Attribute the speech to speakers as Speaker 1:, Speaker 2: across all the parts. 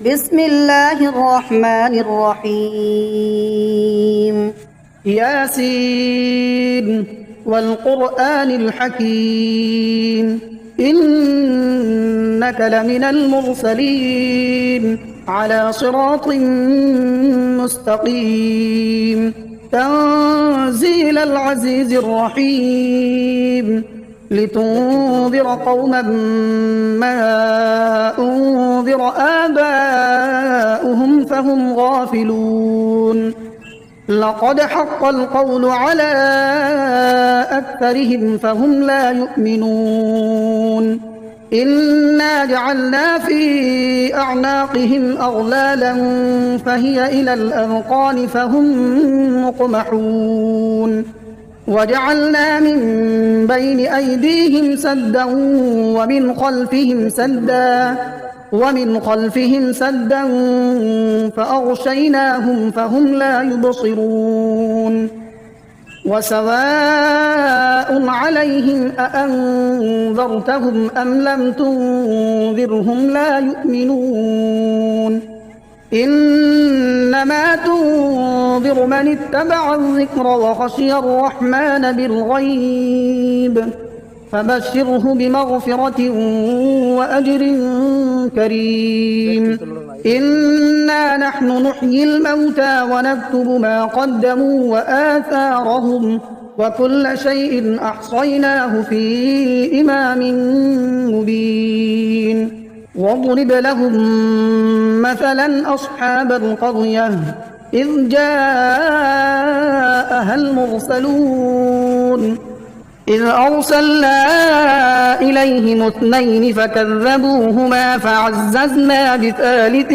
Speaker 1: بسم الله الرحمن الرحيم.
Speaker 2: ياسين والقرآن الحكيم إنك لمن المرسلين على صراط مستقيم تنزيل العزيز الرحيم لتنذر قوما ما أنذر آباؤهم فهم غافلون لقد حق القول على أكثرهم فهم لا يؤمنون إنا جعلنا في أعناقهم أغلالا فهي إلى الأذقان فهم مقمحون وجعلنا من بين أيديهم سدا ومن خلفهم سدا فأغشيناهم فهم لا يبصرون وسواء عليهم أأنذرتهم أم لم تنذرهم لا يؤمنون إنما تنذر من اتبع الذكر وخشي الرحمن بالغيب فبشره بمغفرة وأجر كريم إنا نحن نحيي الموتى ونكتب ما قدموا وآثارهم وكل شيء أحصيناه في إمام مبين واضرب لهم مثلا أصحاب القرية إذ جاءها المرسلون إذ أرسلنا إليهم اثنين فكذبوهما فعززنا بثالث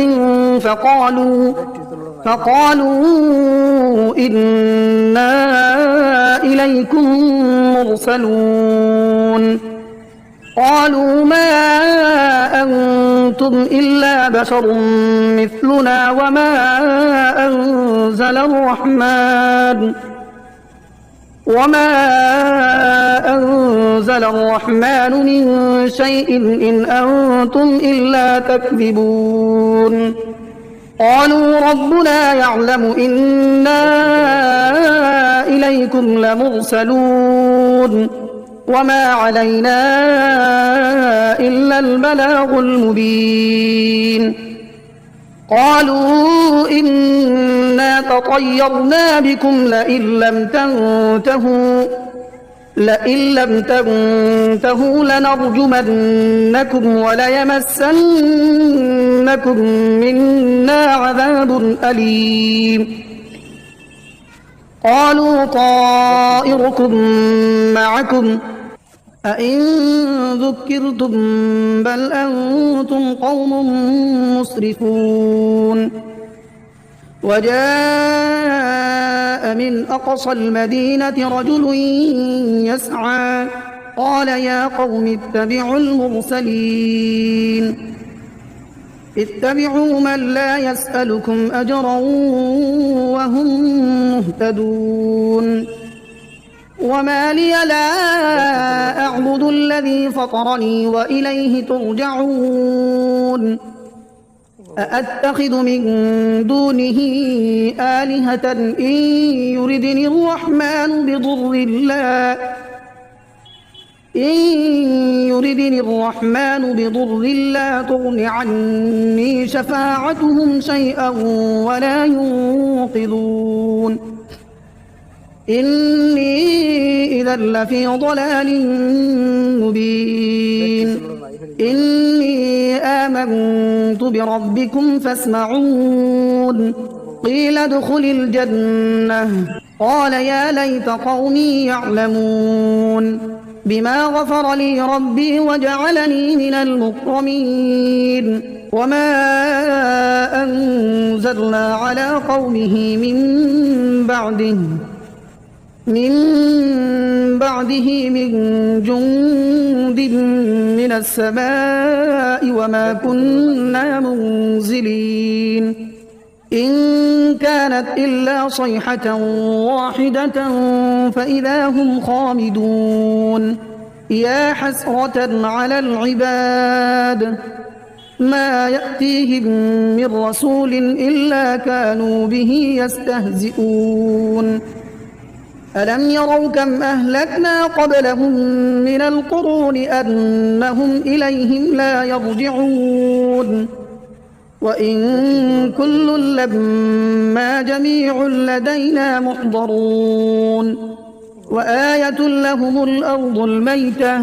Speaker 2: فقالوا إنا إليكم مرسلون قالوا ما أنتم إلا بشر مثلنا وما أنزل الرحمن من شيء إن أنتم إلا تكذبون قالوا ربنا يعلم إنا إليكم لمرسلون وما علينا إلا البلاغ المبين قالوا إنا تطيرنا بكم لئن لم تنتهوا لنرجمنكم وليمسنكم منا عذاب أليم قالوا طائركم معكم أئن ذكرتم بل أنتم قوم مسرفون وجاء من أقصى المدينة رجل يسعى قال يا قوم اتبعوا المرسلين اتبعوا من لا يسألكم أجرا وهم مهتدون وما لي لا أعبد الذي فطرني وإليه ترجعون أأتخذ من دونه آلهة إن يردني الرحمن بضر لا تغن عني شفاعتهم شيئا ولا ينقذون إني إذا لفي ضلال مبين إني آمنت بربكم فاسمعون قيل ادخل الجنة قال يا ليت قومي يعلمون بما غفر لي ربي وجعلني من المكرمين وما أنزلنا على قومه من بعده من جند من السماء وما كنا منزلين إن كانت إلا صيحة واحدة فإذا هم خامدون يا حسرة على العباد ما يأتيهم من رسول إلا كانوا به يستهزئون ألم يروا كم أهلكنا قبلهم من القرون أنهم إليهم لا يرجعون وإن كل لما جميع لدينا محضرون وآية لهم الأرض الميتة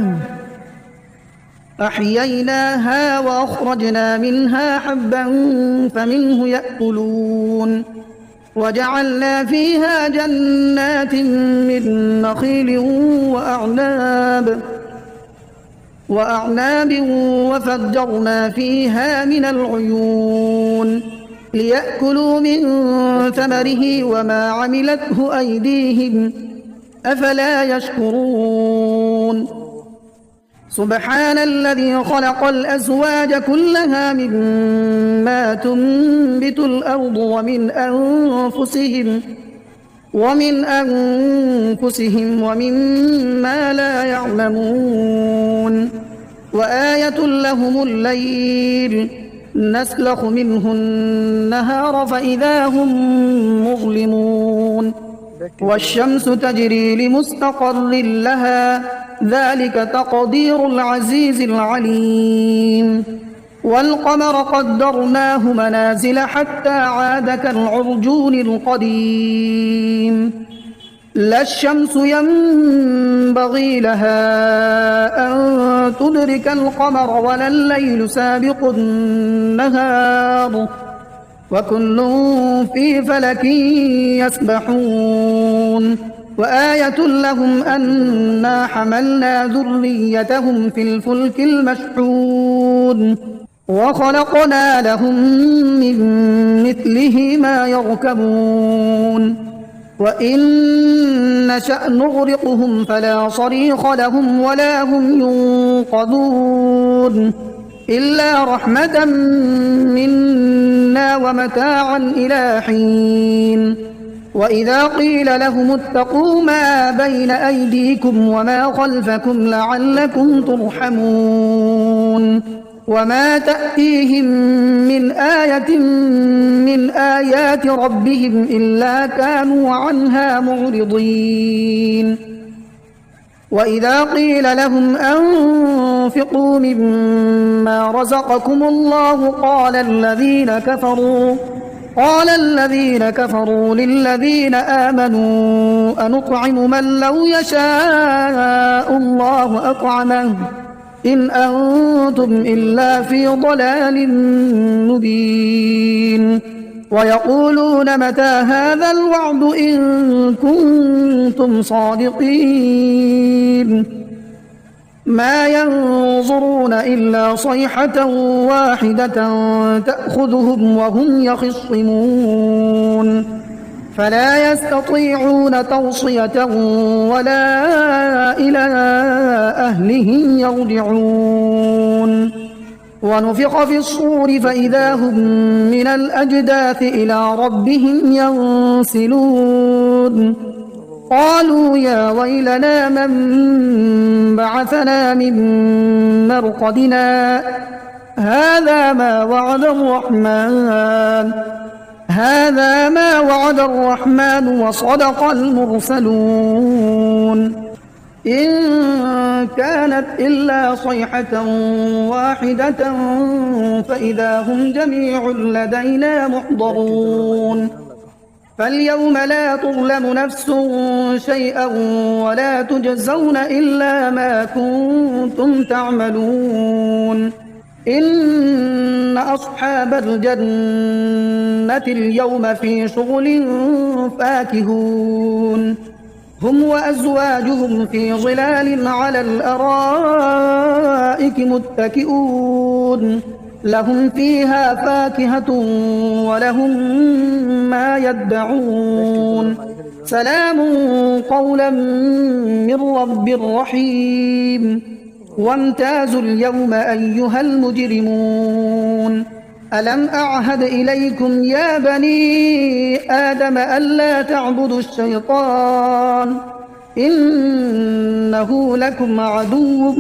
Speaker 2: أحييناها وأخرجنا منها حبا فمنه يأكلون وجعلنا فيها جنات من نخيل وأعناب وفجرنا فيها من العيون ليأكلوا من ثمره وما عملته أيديهم أفلا يشكرون سبحان الذي خلق الأزواج كلها مما تنبت الأرض ومن أنفسهم ومما لا يعلمون وآية لهم الليل نسلخ منه النهار فإذا هم مظلمون والشمس تجري لمستقر لها ذلك تقدير العزيز العليم والقمر قدرناه منازل حتى عاد كالعرجون القديم لا الشمس ينبغي لها أن تدرك القمر ولا الليل سابق النهار وكل في فلك يسبحون وآية لهم أنا حملنا ذريتهم في الفلك المشحون وخلقنا لهم من مثله ما يركبون وإن نشأ نغرقهم فلا صريخ لهم ولا هم ينقذون إلا رحمة منا ومتاعا إلى حين وإذا قيل لهم اتقوا ما بين أيديكم وما خلفكم لعلكم ترحمون وما تأتيهم من آية من آيات ربهم إلا كانوا عنها معرضين وإذا قيل لهم أنفقوا مما رزقكم الله قال الذين كفروا للذين آمنوا أنطعم من لو يشاء الله أطعمه إن أنتم إلا في ضلال مبين ويقولون متى هذا الوعد إن كنتم صادقين ما ينظرون إلا صيحة واحدة تأخذهم وهم يخصمون فلا يستطيعون توصية ولا إلى أهلهم يرجعون ونفخ في الصور فإذا هم من الأجداث إلى ربهم ينسلون قالوا يا ويلنا من بعثنا من مرقدنا هذا ما وعد الرحمن وصدق المرسلون إن كانت إلا صيحة واحدة فإذا هم جميع لدينا محضرون فاليوم لا تظلم نفس شيئا ولا تجزون إلا ما كنتم تعملون إن أصحاب الجنة اليوم في شغل فاكهون هم وأزواجهم في ظلال على الأرائك متكئون لهم فيها فاكهة ولهم ما يدعون سلام قولا من رب رحيم وامتازوا اليوم أيها المجرمون ألم أعهد إليكم يا بني آدم ألا تعبدوا الشيطان إنه لكم عدو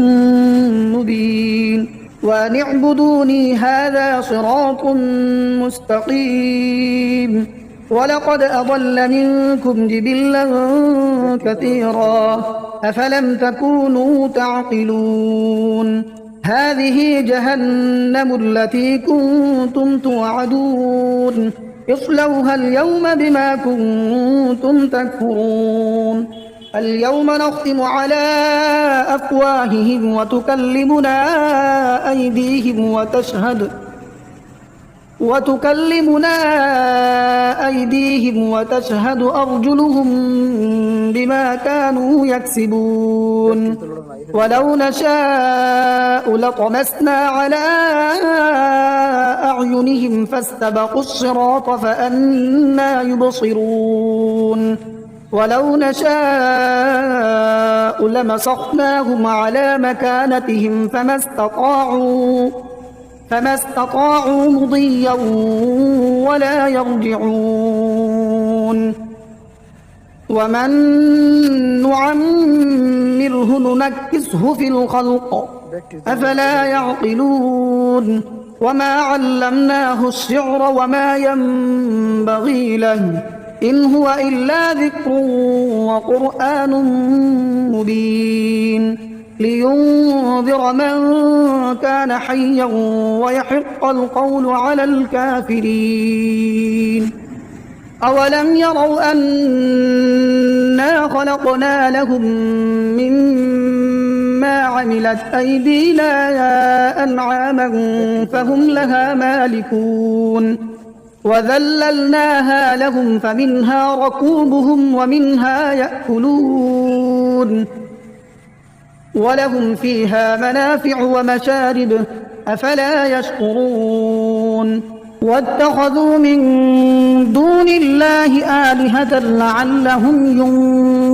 Speaker 2: مبين
Speaker 1: وأن اعبدوني هذا صراط مستقيم ولقد أضل منكم جبلا كثيرا أفلم تكونوا تعقلون هذه جهنم التي كنتم توعدون اصلوها اليوم بما كنتم تكفرون اليوم نختم على أفواههم وتكلمنا أيديهم وتشهد أرجلهم بما كانوا يكسبون ولو نشاء لطمسنا على أعينهم فاستبقوا الصراط فأنى يبصرون ولو نشاء لمسخناهم على مكانتهم فما استطاعوا مضيا ولا يرجعون ومن نعمره ننكسه في الخلق أفلا يعقلون وما علمناه الشعر وما ينبغي له إن هو إلا ذكر وقرآن مبين لينذر من كان حيا ويحق القول على الكافرين أولم يروا أنا خلقنا لهم مما عملت أيدينا أنعاما فهم لها مالكون وذللناها لهم فمنها ركوبهم ومنها يأكلون ولهم فيها منافع ومشارب أفلا يشكرون واتخذوا من دون الله آلهة لعلهم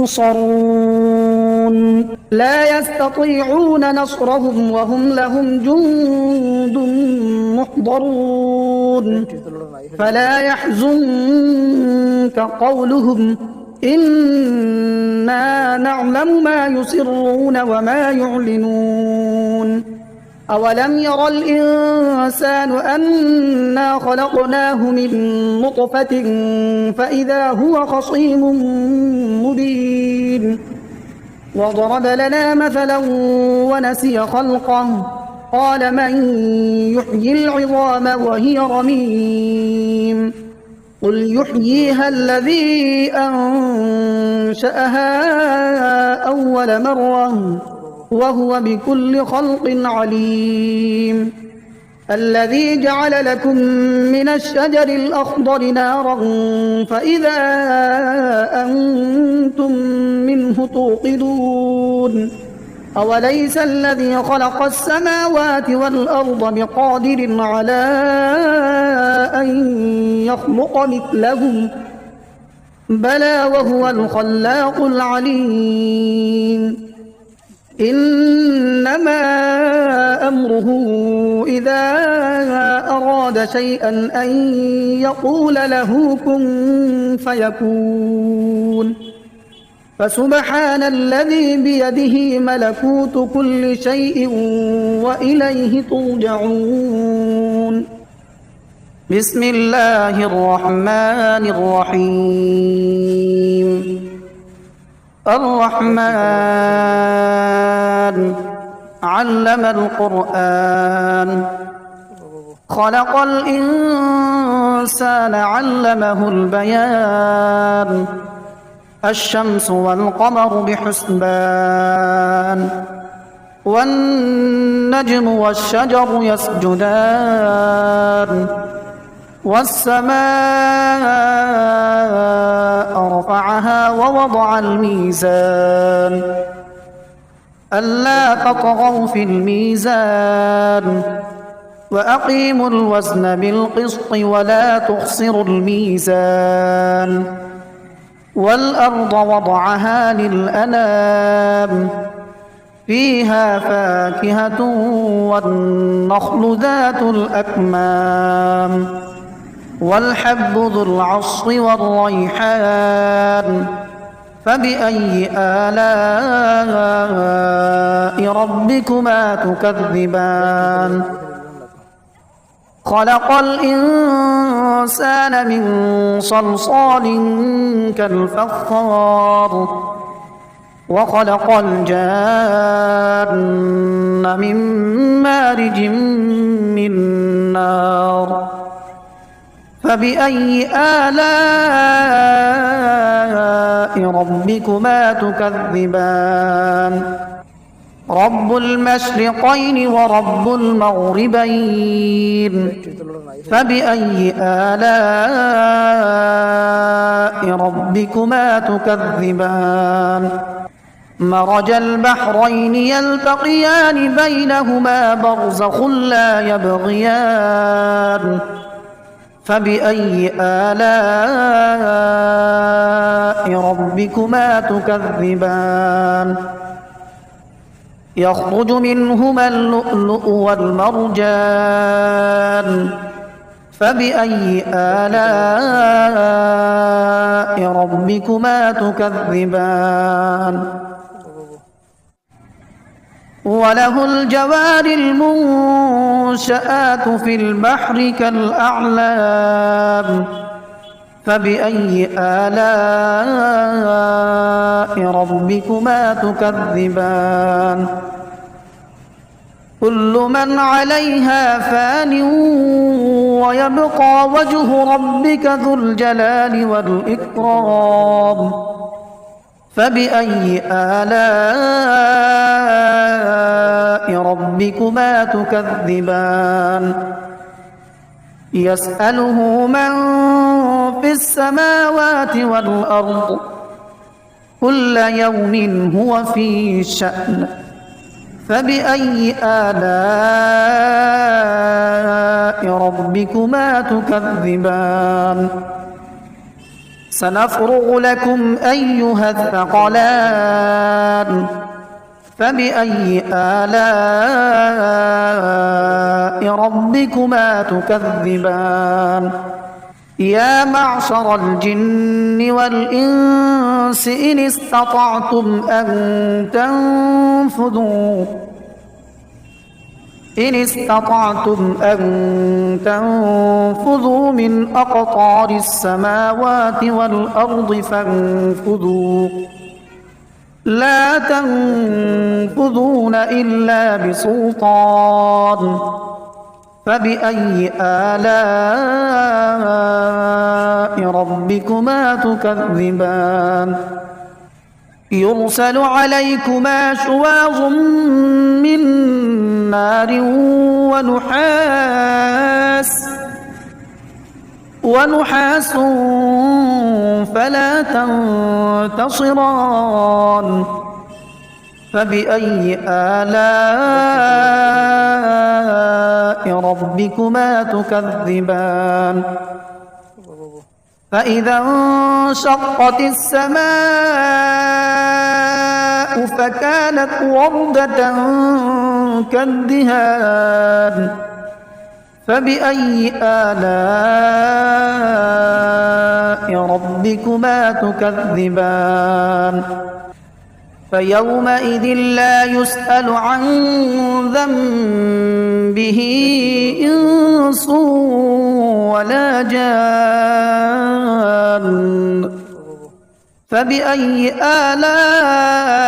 Speaker 1: ينصرون لا يستطيعون نصرهم وهم لهم جند محضرون فلا يحزنك قولهم إنا نعلم ما يسرون وما يعلنون أولم ير الإنسان أنا خلقناه من نطفة فإذا هو خصيم مبين وضرب لنا مثلا ونسي خلقه قال من يحيي العظام وهي رميم قل يحييها الذي أنشأها أول مرة وهو بكل خلق عليم الذي جعل لكم من الشجر الأخضر نارا فإذا أنتم منه توقدون أوليس الذي خلق السماوات والأرض بقادر على أن يخلق مثلهم بلى وهو الخلاق العليم إنما أمره إذا أراد شيئا أن يقول له كن فيكون فسبحان الذي بيده ملكوت كل شيء وإليه ترجعون بسم الله الرحمن الرحيم الرحمن علم القرآن خلق الإنسان علمه البيان الشمس والقمر بحسبان والنجم والشجر يسجدان والسماء رفعها ووضع الميزان ألا تطغوا في الميزان وأقيموا الوزن بالقسط ولا تخسروا الميزان والأرض وضعها للأنام فيها فاكهة والنخل ذات الأكمام والحب ذو العصف والريحان فبأي آلاء ربكما تكذبان خلق الإنسان من صلصال كالفخار وخلق الجان من مارج من نار فبأي آلاء ربكما تكذبان رب المشرقين ورب المغربين فبأي آلاء ربكما تكذبان مرج البحرين يلتقيان بينهما برزخ لا يبغيان فبأي آلاء ربكما تكذبان يخرج منهما اللؤلؤ والمرجان فبأي آلاء ربكما تكذبان وله الجوار المنشآت في البحر كالأعلام فبأي آلاء ربكما تكذبان كل من عليها فان ويبقى وجه ربك ذو الجلال والإكرام فبأي آلاء ربكما تكذبان يسأله من في السماوات والأرض كل يوم هو في شأن فبأي آلاء ربكما تكذبان سنفرغ لكم أيها الثقلان فبأي آلاء ربكما تكذبان يا معشر الجن والإنس إن استطعتم أن تنفذوا من أقطار السماوات والأرض فانفذوا لا تنفذون إلا بسلطان فبأي آلاء ربكما تكذبان يرسل عليكما شواظ من نار ونحاس فلا تنتصران فبأي آلاء ربكما تكذبان فإذا انشقت السماء فكانت وردة كالدهان فبأي آلاء ربكما تكذبان فيومئذ لا يسأل عن ذنبه إنس ولا جان فبأي آلاء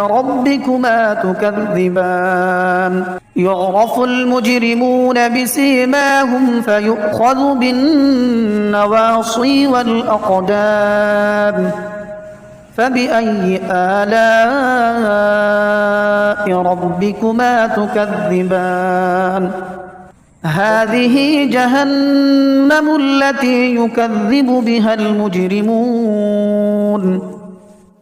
Speaker 1: ربكما تكذبان يعرف المجرمون بسيماهم فيؤخذ بالنواصي والأقدام فبأي آلاء ربكما تكذبان هذه جهنم التي يكذب بها المجرمون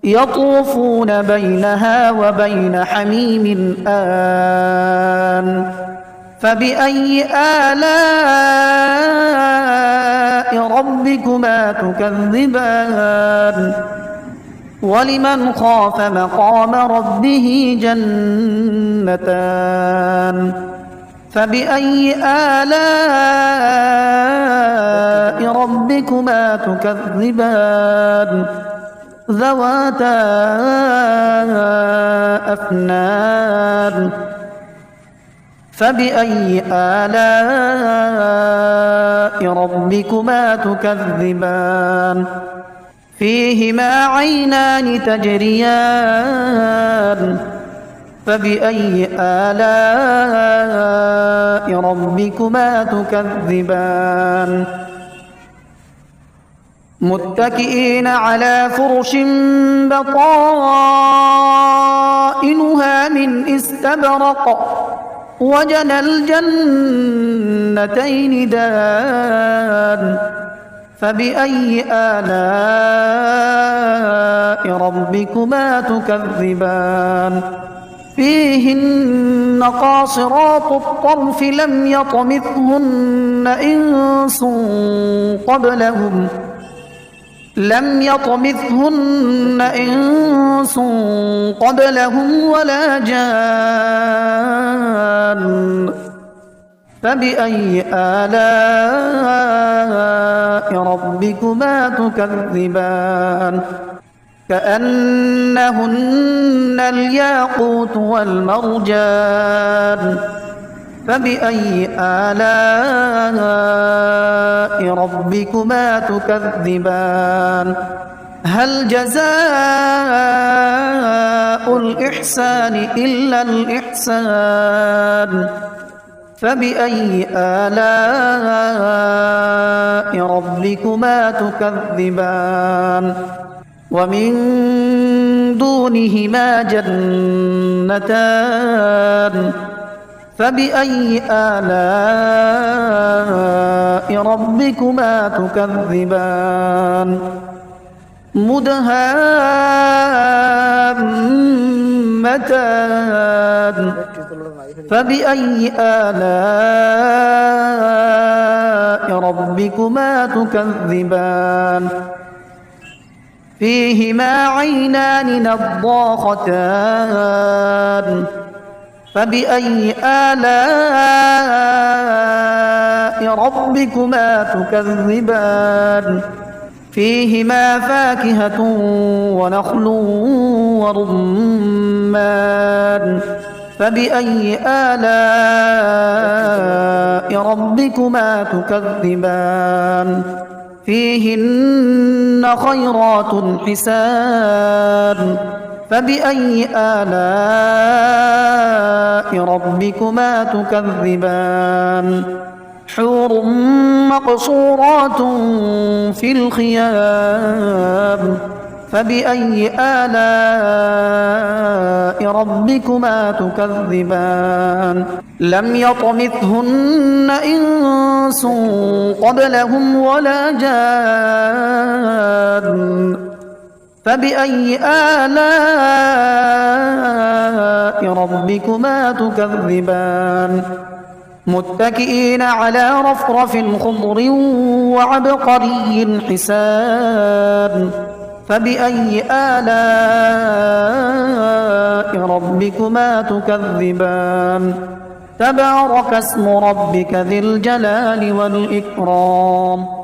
Speaker 1: يطوفون بينها وبين حميم آن فبأي آلاء ربكما تكذبان ولمن خاف مقام ربه جنتان فبأي آلاء ربكما ربكما تكذبان ذواتا أفنان فبأي آلاء ربكما تكذبان فيهما عينان تجريان فبأي آلاء ربكما تكذبان متكئين على فرش بطائنها من استبرق وجنى الجنتين دان فبأي آلاء ربكما تكذبان فيهن قاصرات الطرف لم يطمثهن إنس قبلهم ولا جان فبأي آلاء ربكما تكذبان كأنهن الياقوت والمرجان فبأي آلاء ربكما تكذبان هل جزاء الإحسان إلا الإحسان فبأي آلاء ربكما تكذبان ومن دونهما جنتان فبأي آلاء ربكما تكذبان مدهامتان فبأي آلاء ربكما تكذبان فيهما عينان نضاختان فبأي آلاء ربكما تكذبان فيهما فاكهة ونخل ورمان فبأي آلاء ربكما تكذبان فيهن خيرات حسان فبأي آلاء ربكما تكذبان حور مقصورات في الخيام فبأي آلاء ربكما تكذبان لم يطمثهن إنس قبلهم ولا جان فبأي آلاء ربكما تكذبان متكئين على رفرف خضر وعبقري حسان فبأي آلاء ربكما تكذبان تبارك اسم ربك ذي الجلال والإكرام